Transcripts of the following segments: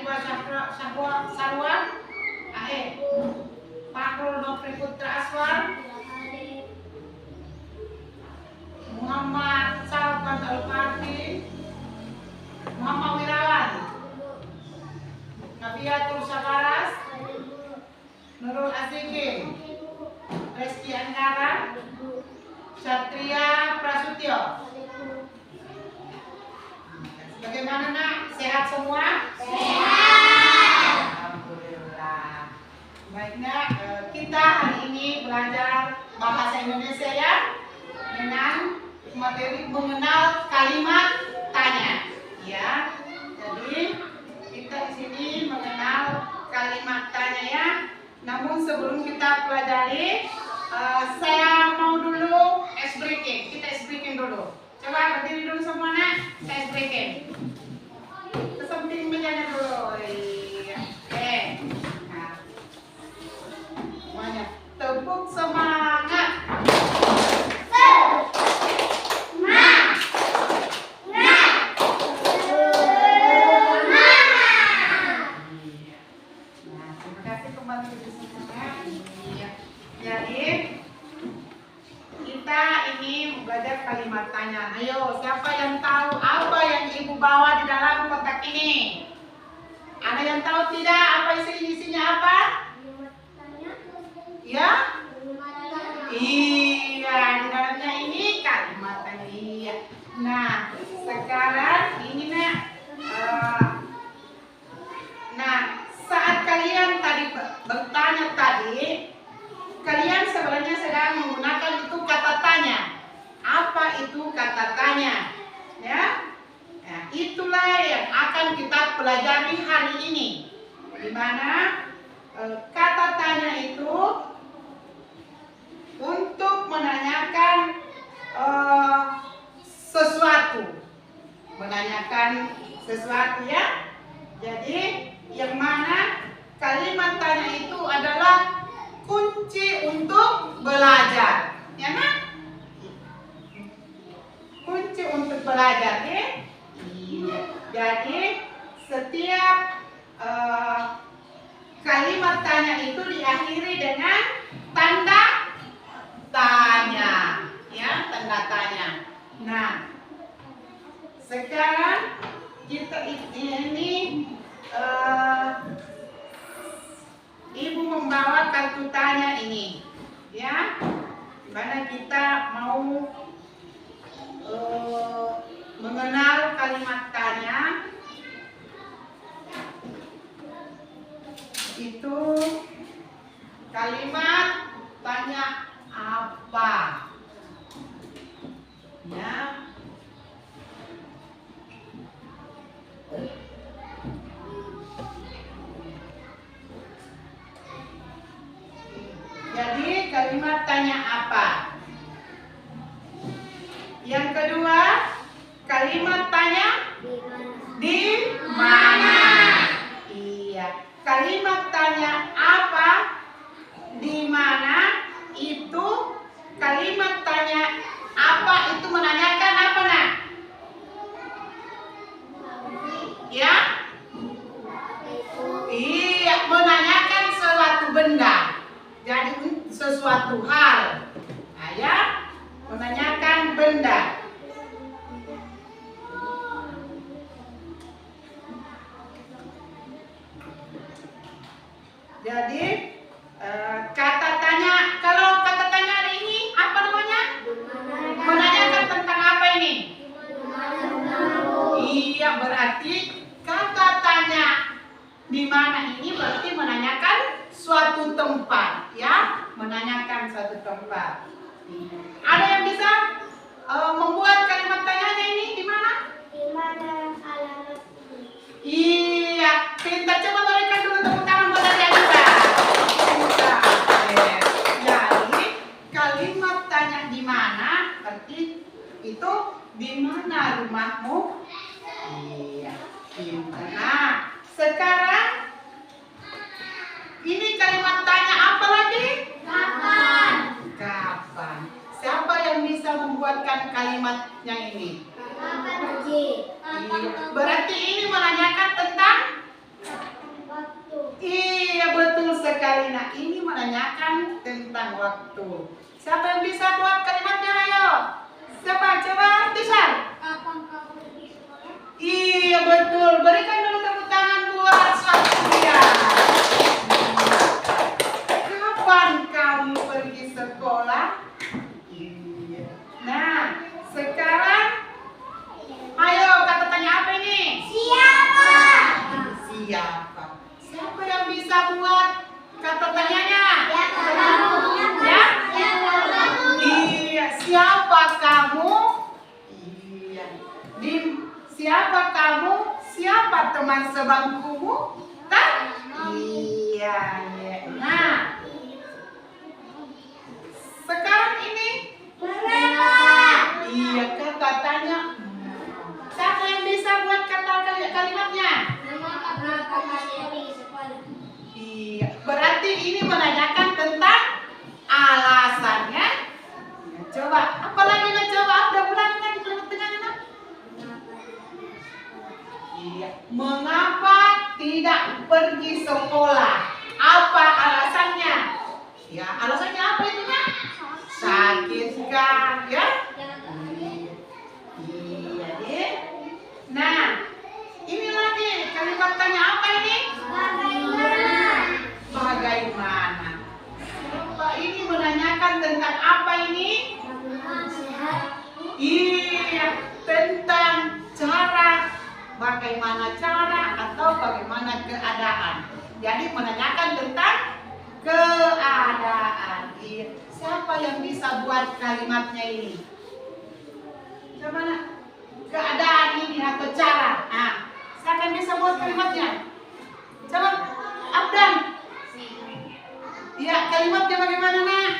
Najwa Sarwa AE, Fakrul Nofri Putra Aswar, Muhammad Salman Al-Fatih, Muhammad Wirawan, Nabiatul Sakaras, Nurul Asikin, Reski Anggara, Satria Prasutyo. Bagaimana nak? Sehat semua? Sehat. Alhamdulillah. Baik nak, kita hari ini belajar bahasa Indonesia ya, dengan materi mengenal kalimat tanya. Ya, jadi kita di sini mengenal kalimat tanya ya. Namun sebelum kita pelajari, saya mau dulu ice breaking. Kita ice breaking dulu. Coba berdiri dulu semua nak. Saya ice breaking. Kesamping mejanya dulu. Iya. Oke. Nah. Semuanya tepuk semangat. Jadi kita ini belajar kalimat tanya. Ayo, siapa yang tahu apa yang ibu bawa di dalam kotak ini? Ada yang tahu tidak apa isinya apa? Ya? Iya, di dalamnya ini kalimat tanya. Iya. Nah, sekarang ini nak. Nah, saat kalian tadi bertanya tadi, kalian sebenarnya sedang menggunakan itu kata tanya. Apa itu kata tanya? Ya, nah, itulah yang akan kita pelajari hari ini. Di mana kata tanya itu untuk menanyakan sesuatu, ya. Jadi yang mana kalimat tanya itu adalah kunci untuk belajar, ya nak? Kunci untuk belajar, ya? Iya. Jadi setiap kalimat tanya itu diakhiri dengan tanda tanya, ya, tanda tanya. Nah, sekarang kita ini ibu membawa kartu tanya ini, ya, dimana kita mau mengenal kalimat tanya. Itu kalimat tanya apa, ya. Jadi kalimat tanya apa? Yang kedua, kalimat tanya di mana? Iya. Kalimat tanya apa? Di mana? Itu kalimat tanya apa itu menanyakan apa nak? Ya? Iya, menanyakan suatu benda. Jadi sesuatu hal, nah, ya, menanyakan benda. Jadi kata tanya, kalau kata tanya hari ini apa namanya? Menanyakan tentang apa ini? Iya, berarti kata tanya di mana ini berarti menanyakan suatu tempat, ya, menanyakan suatu tempat. Ada yang bisa membuat kalimat tanyanya ini di mana? Di mana alamat ini? Iya, kita coba berikan dulu tepuk tangan buat yang bisa. Jadi kalimat tanya di mana berarti itu di mana rumahmu? Iya. Nah, sekarang ini kalimat tanya apa lagi? Kapan? Kapan? Siapa yang bisa membuatkan kalimatnya ini? Kapan, Haji? Berarti ini menanyakan tentang menanyakan tentang waktu. Siapa yang bisa buat kalimatnya? Ayo. Siapa? Coba Tisar. Kapan kamu pergi sekolah? Iya betul. Berikan dulu tepuk tangan buat Satria. Kapan kamu pergi sekolah? Iya. Nah, sekarang ayo kata tanya apa ini? Siapa? Siapa? Siapa yang bisa buat kata tanyanya? Siapa? Ya? Siapa kamu? Iya, siapa kamu? Iya. Siapa kamu? Siapa teman sebangkumu? Kan? Iya, iya. Nah, sekarang ini Berapa? iya kata tanya. Siapa yang bisa buat kalimatnya? Kenapa kamu pergi sekolah? Iya, berarti ini menanyakan tentang alasannya. Ya, coba, apa lagi nak coba? Udah ulangi lagi kalimat tengahnya nak. Iya, mengapa tidak pergi sekolah? Apa alasannya? Ya, alasannya apa itu nak? Sakit kan, ya? Iya, deh. Nah, ini lagi kalimat tanya apa ini? Bagaimana? Coba ini menanyakan tentang apa ini? Iya, tentang cara, bagaimana cara atau bagaimana keadaan. Jadi menanyakan tentang keadaan. Iya. Siapa yang bisa buat kalimatnya ini? Coba nak. Keadaan ini atau cara. Nah, siapa yang bisa buat kalimatnya? Coba, Abdan. Iya, kalimatnya bagaimana nak?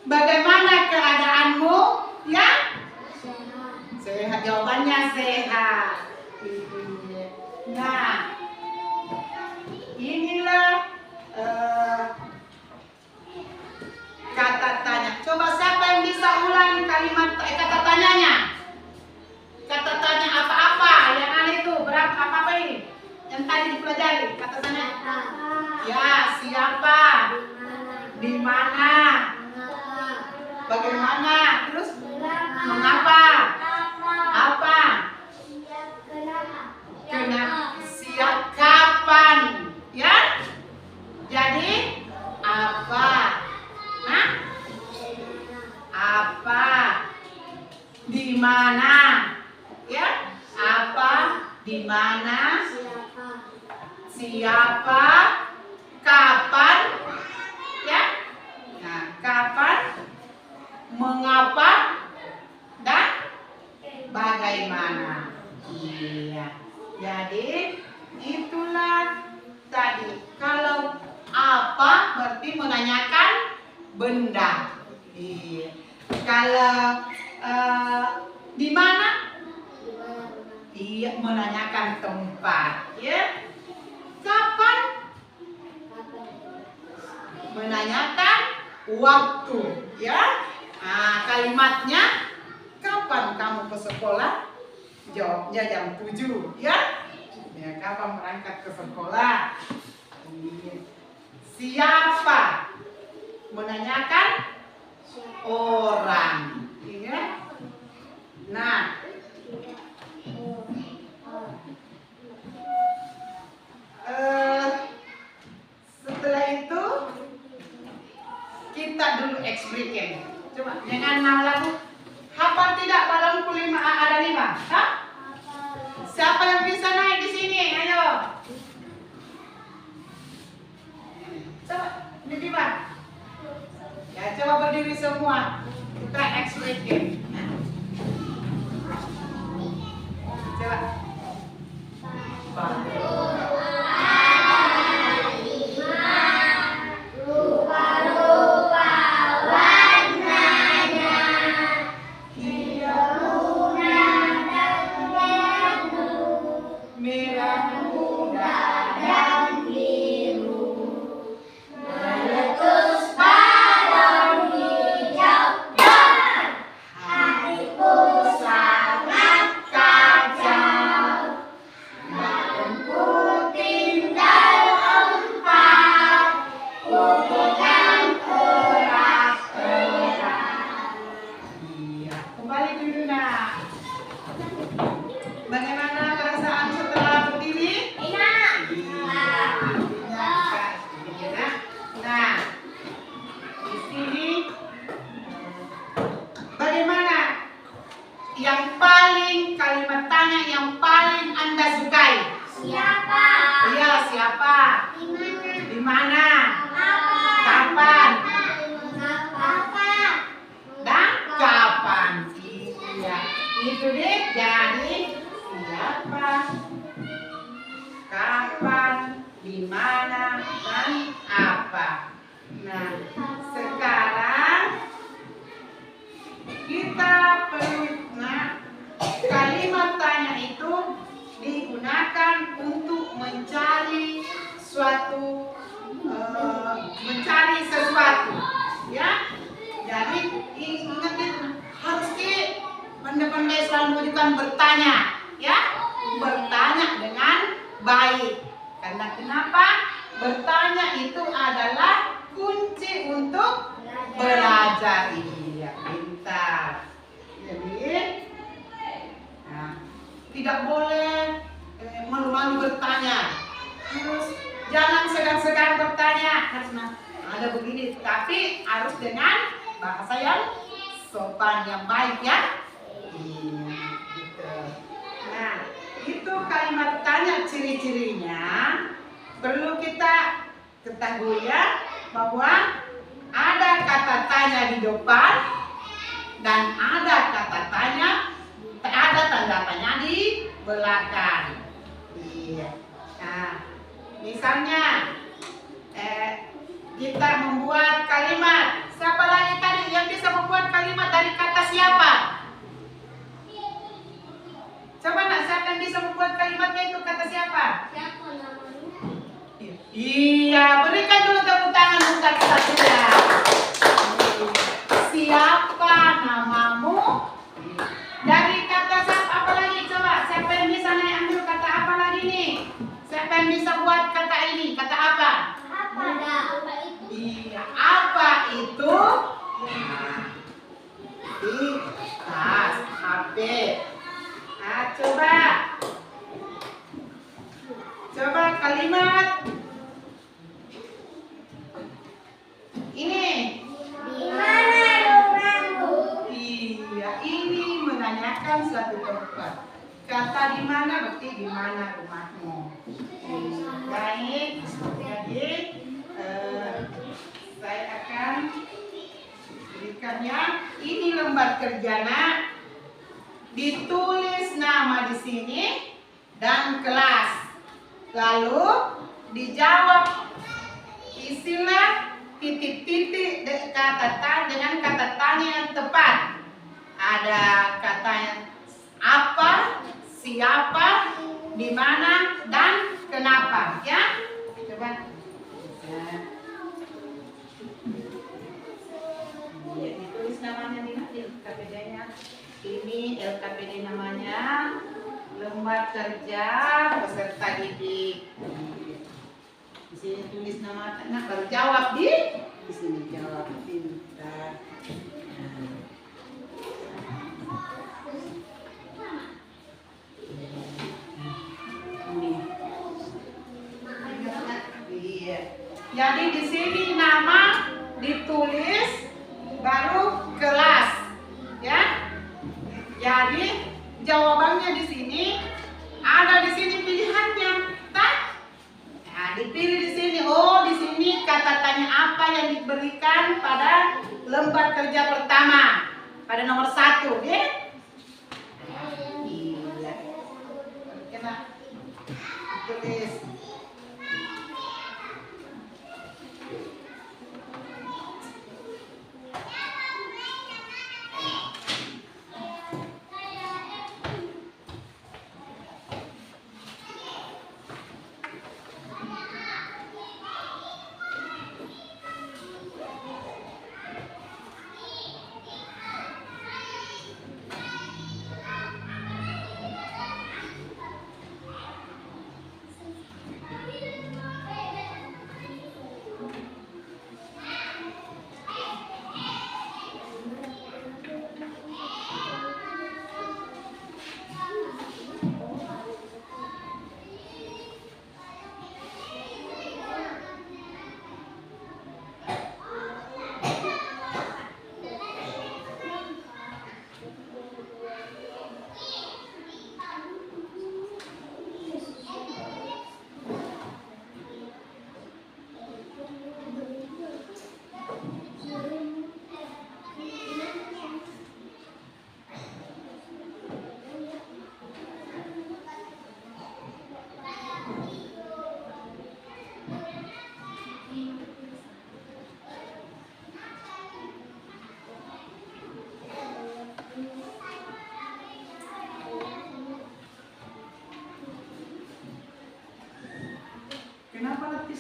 Bagaimana keadaanmu? Ya? Sehat. Jawabannya sehat. Nah, inilah kata tanya. Coba siapa yang bisa ulang kalimat kata tanyanya? Kata tanya apa-apa yang ada itu berapa apa ini? Yang tadi dipelajari kata tanya. Ya, siapa? Di mana? Bagaimana? Terus mengapa? Apa? Kenapa? Siap kapan? Ya? Jadi apa? Nah? Apa? Di mana? Ya? Apa? Di mana? Siapa? Kapan? Ya? Nah, kapan? Mengapa? Dan bagaimana? Iya. Jadi itulah tadi. Kalau apa berarti menanyakan benda. Iya. Kalau di mana? Iya, menanyakan tempat. Ya. Kapan? Menanyakan waktu. Ya. Nah, kalimatnya kapan kamu ke sekolah? Jawabnya jam 7, ya? Ya, kapan berangkat ke sekolah? Siapa? Menanyakan orang, ya? Nah, setelah itu kita dulu explain. Coba dengan nama lagu. Hafal tidak balonku ada 5? Hah? Siapa yang bisa naik di sini? Ayo. Coba berdiri. Ya, coba berdiri semua. Kita explain. Coba. kalimat tanya yang paling Anda sukai? Siapa? Iya, siapa? Di mana? Di mana? Kapan? Kapan? Dan kapan? Iya, itu deh. Jadi siapa, kapan, di mana, dan apa. Nah, sekarang kita perlu, kalimat tanya itu digunakan untuk mencari sesuatu, ya. Jadi ingat itu, harus pandai-pandai selalu bukan bertanya, ya. Bertanya dengan baik. Karena kenapa? Bertanya itu adalah kunci untuk belajar. Iya, pintar. Jadi, tidak boleh malu-malu bertanya. Terus jangan segan-segan bertanya. Harus ada begini, tapi harus dengan bahasa yang sopan, yang baik, ya. Iya, gitu. Nah, itu kalimat tanya, ciri-cirinya perlu kita ketahui, ya, bahwa ada kata tanya di depan dan ada tanda tanya di belakang. Iya. Nah, misalnya kita membuat kalimat. Siapa lagi tadi yang bisa membuat kalimat dari kata siapa? Coba siapa yang bisa membuat kalimatnya itu kata siapa? Siapa namanya? Iya, berikan dulu tepuk tangan untuk satunya. Siapa namamu? Dari kata siapa, apa lagi coba? Siapa yang bisa ambil kata apa lagi nih? Siapa yang bisa buat kata ini? Kata apa? Apa itu? Iya, apa itu? Di tas HP. Nah, coba kalimat ini. Di mana rumahmu? Iya, ini menanyakan suatu tempat. Kata di mana berarti di mana rumahmu. Baik, jadi saya akan berikannya. Ini lembar kerja, Nak. Ditulis nama di sini dan kelas. Lalu dijawab istilah titik-titik dengan kata tanya yang tepat. Ada katanya apa, siapa, di mana, dan kenapa, ya. Coba. Ya, ditulis namanya di LKPD-nya. Ini LKPD namanya, lembar kerja peserta didik. Di sini tulis nama, baru jawab di sini jawab. Pintar. Iya. Jadi di sini nama ditulis, baru kelas, ya. Jadi jawabannya di sini ada di sini pilihannya, tak? Nah, dipilih di sini. Oh, di sini kata tanya apa yang diberikan pada lembar kerja pertama, pada nomor 1, ya? Iya. Kena tulis.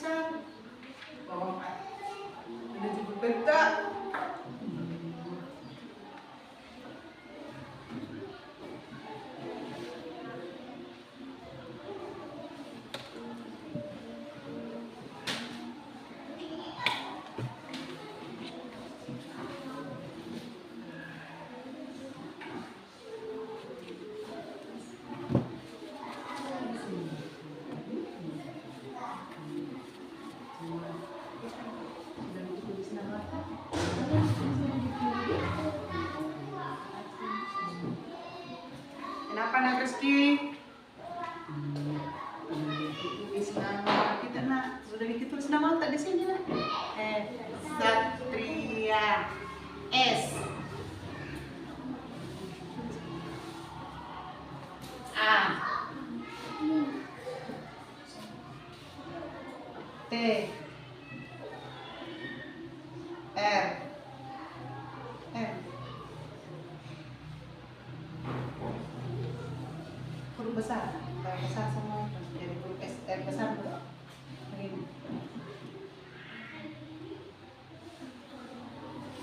besar. Bawa ada juga peta. Kenapa nak Rizky? Tulis nama kita nak. Sudah ditulis nama tak di sini nak? Satria S A T R M. Huruf besar, besar semua itu. Jadi huruf S R besar dulu. Begini.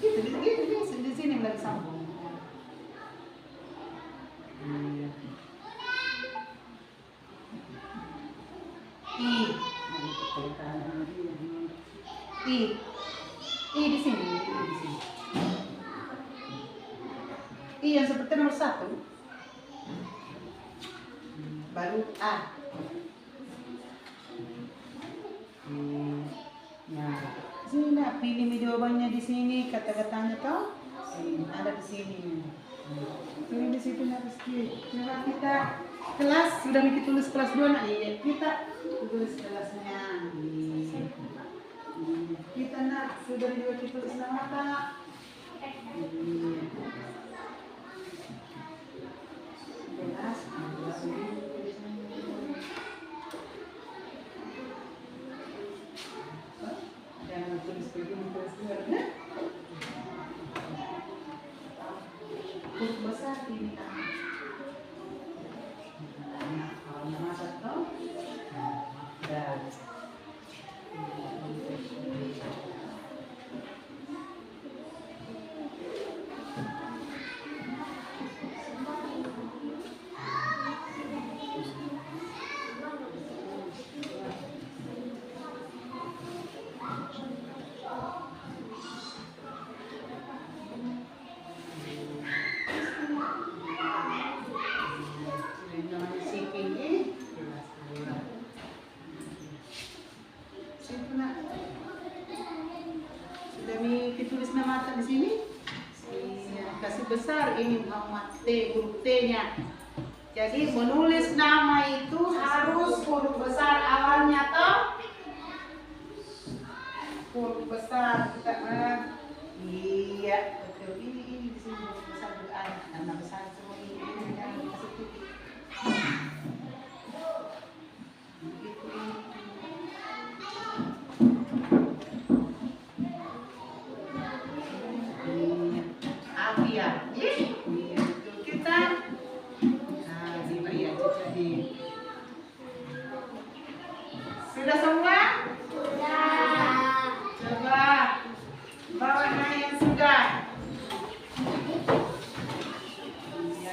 Gitu, di sini lagi sambung. I di sini. I yang seperti nomor 1. Baru A. Nah, sini nak pilih jawabannya di sini, kata-katanya toh. Ada di sini. Pilih di situ nak Rizky. Coba kita kelas sudah kita tulis kelas 2 nak. Iya, kita tulis kelasnya. Kita nak sudah juga kita tulis nama tak. Kelas jangan tulis begini terus ya. Huruf besar ini kan. Kalau nama satu, dan tulis nama di sini. Kasih besar ini Muhammad T, huruf T-nya. Jadi menulis nama itu harus huruf besar awalnya toh. Huruf besar kita iya betul ini di sini huruf besar juga ada nama besar semua ini jangan kasih titik. Sudah semua? Sudah. Coba bawa yang sudah.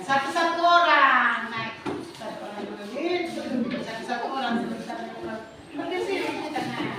Satu-satu orang naik. Satu orang dulu gitu. Satu-satu orang sebentar. Pergi sini kita naik.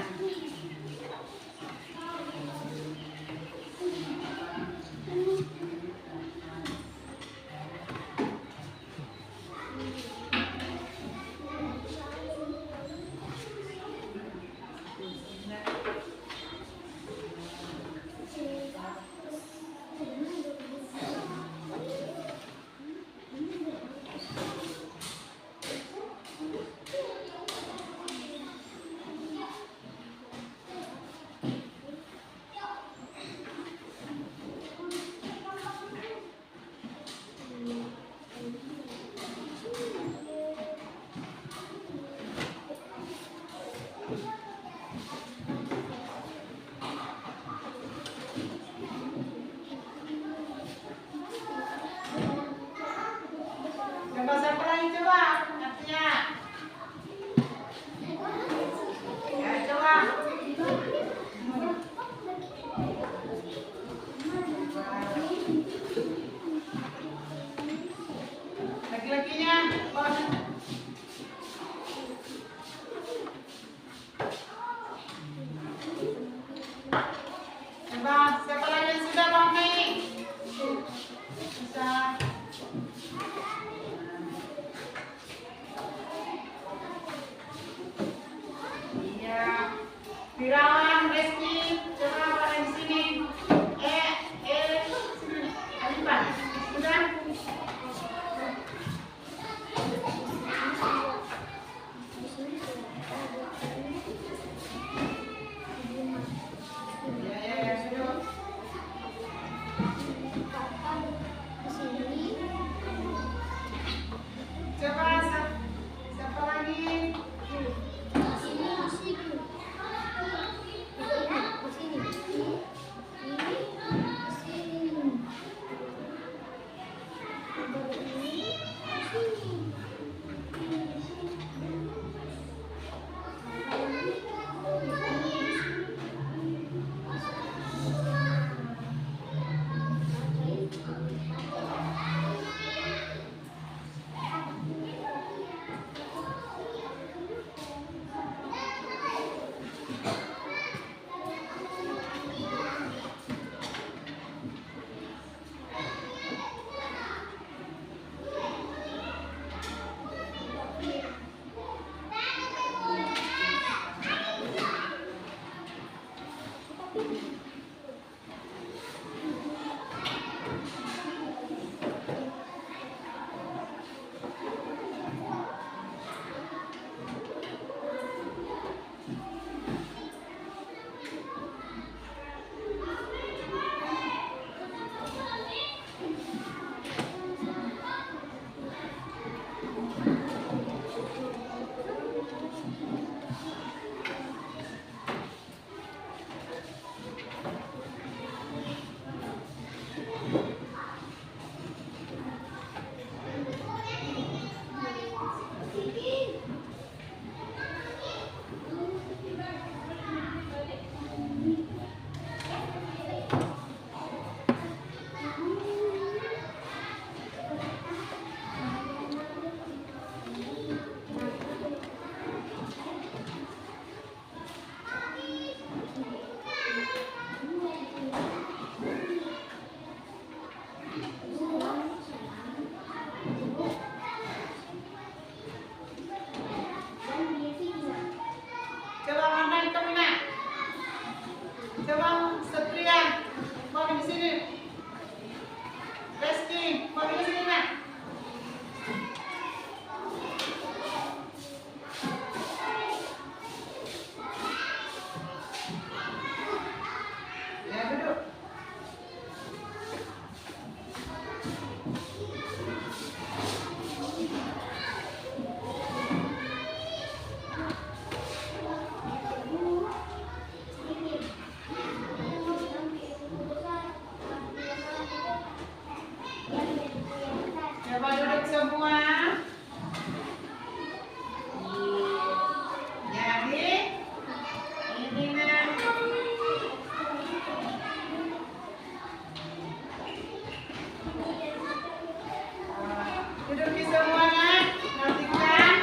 Duduk di semuanya, nantikan.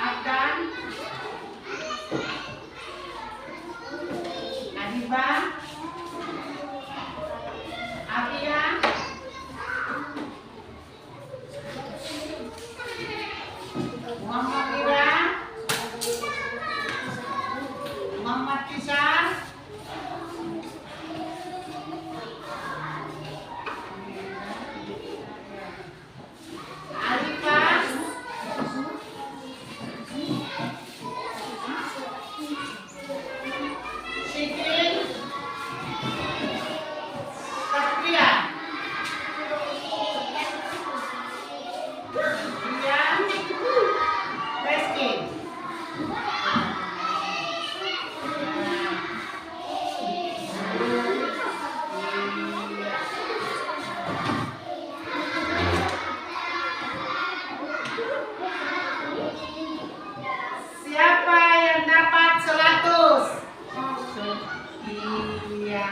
Afgan, Adiba, Afia, Muhammad Ira, Muhammad Kisar, Alifah, Syikrin, Satria, Rian, Reski. Siapa yang dapat 100? Iya,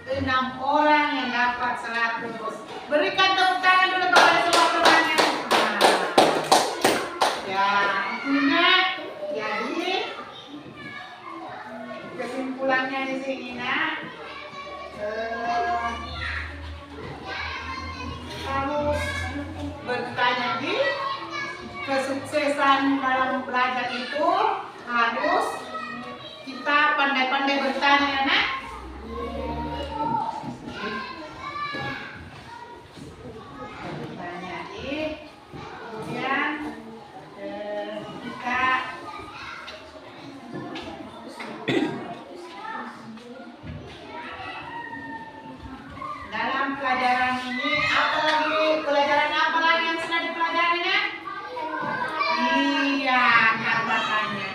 6 orang yang dapat 100. Berikan tepuk tangan dulu kepada semua temannya. Nah, ya, intinya jadi kesimpulannya di sini nak, kamu bertanya di kesuksesan dalam belajar itu harus kita pandai-pandai bertanya ya nak. Bertanya di, kemudian kita dalam pelajaran ini pelajaran apa lagi yang sudah dipelajari nak? Iya, tanda tanya.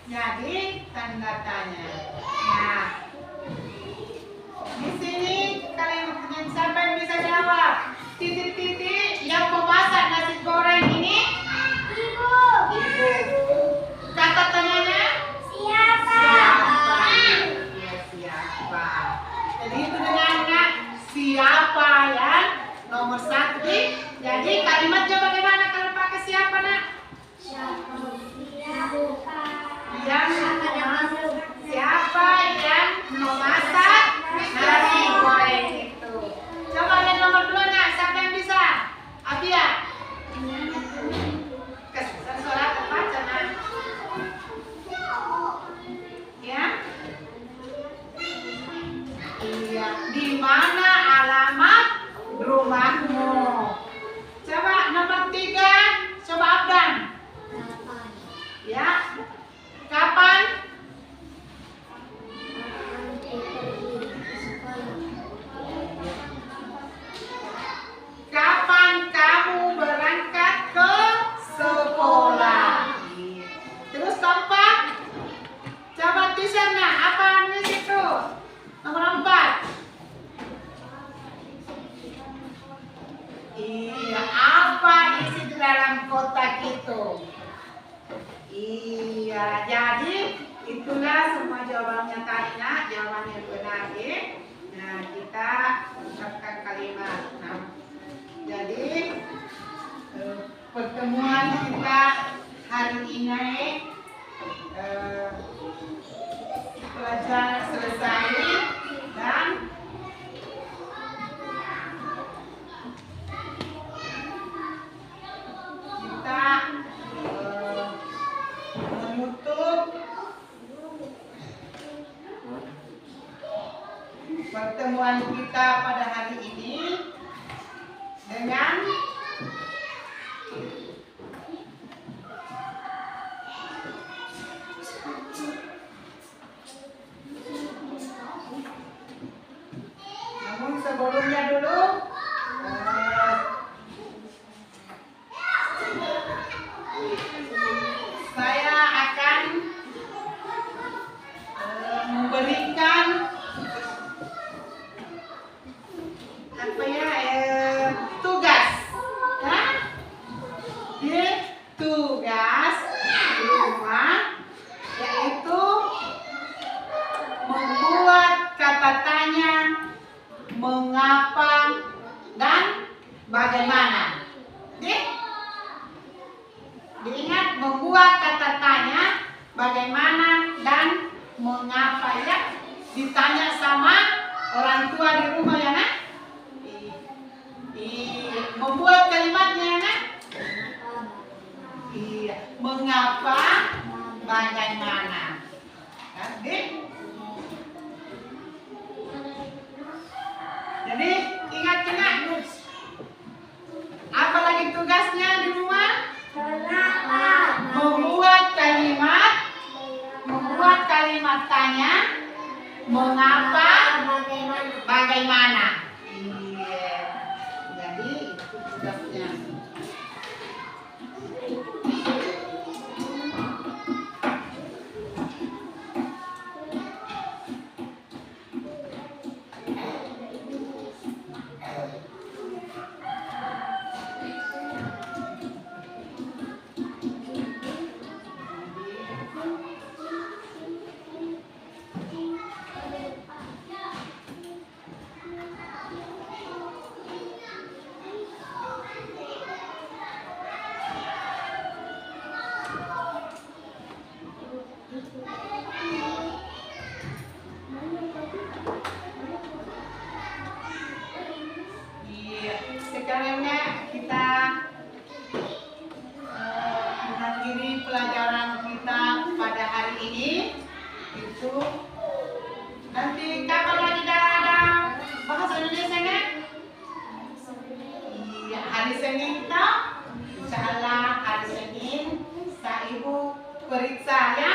Jadi tanda tanya. Nah, di sini kalian siapa yang bisa jawab? Titik-titik yang memasak nasi goreng ini? Ibu. Ibu. Kata tanyanya? Siapa? Ya, siapa. Jadi itu dengannya siapa yang nomor 1. Jadi kalimatnya bagaimana kalau pakai siapa nak? Siapa yang memasak nasi goreng itu? Coba yang nomor 2 nak, siapa yang bisa? Afia. Kesan suara terbaca nak. Ya. Iya. Di mana alamat rumahmu? Coba nomor 3. Coba Abdan. Ya. Kapan? Kapan kamu berangkat ke sekolah? Terus keempat. Coba tulisan nah, apa di situ? Nomor 4. Iya, apa isi di dalam kotak itu? Iya, jadi itulah semua jawabannya tadi nak, jawabannya benar ya. Nah, kita ucapkan kalimat. Nah, jadi pertemuan kita hari ini belajar selesai dan kita menutup pertemuan kita pada hari ini dengan bagaimana dan mengapa ya. Ditanya sama orang tua di rumah ya nak. Membuat kalimatnya ya nak. Iya, mengapa, bagaimana. Jadi ingat nak, apa lagi tugasnya di rumah? Membuat kalimat tanya, mengapa, bagaimana. Iya. Jadi itu tugasnya. Sekarangnya kita mengakhiri pelajaran kita pada hari ini. Itu nanti kapan lagi ada bahasa Indonesia nya? Iya, hari Senin kita. Insyaallah hari Senin saya ibu periksa ya.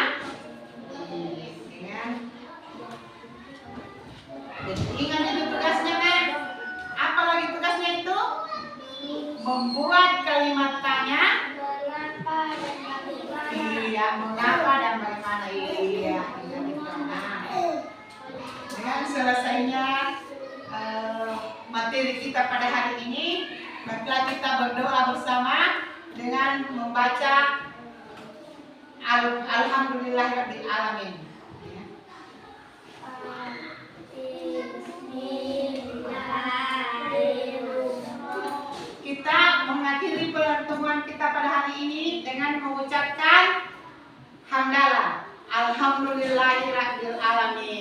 Jadi ingat itu tugasnya nak. Apa lagi tugasnya itu? Membuat kalimat tanya. Iya, mengapa dan bagaimana. Iya. Dengan selesainya materi kita pada hari ini, maka kita berdoa bersama dengan membaca Alhamdulillahirabbil alamin. Kita mengakhiri pertemuan kita pada hari ini dengan mengucapkan hamdalah. Alhamdulillahirabbil alamin.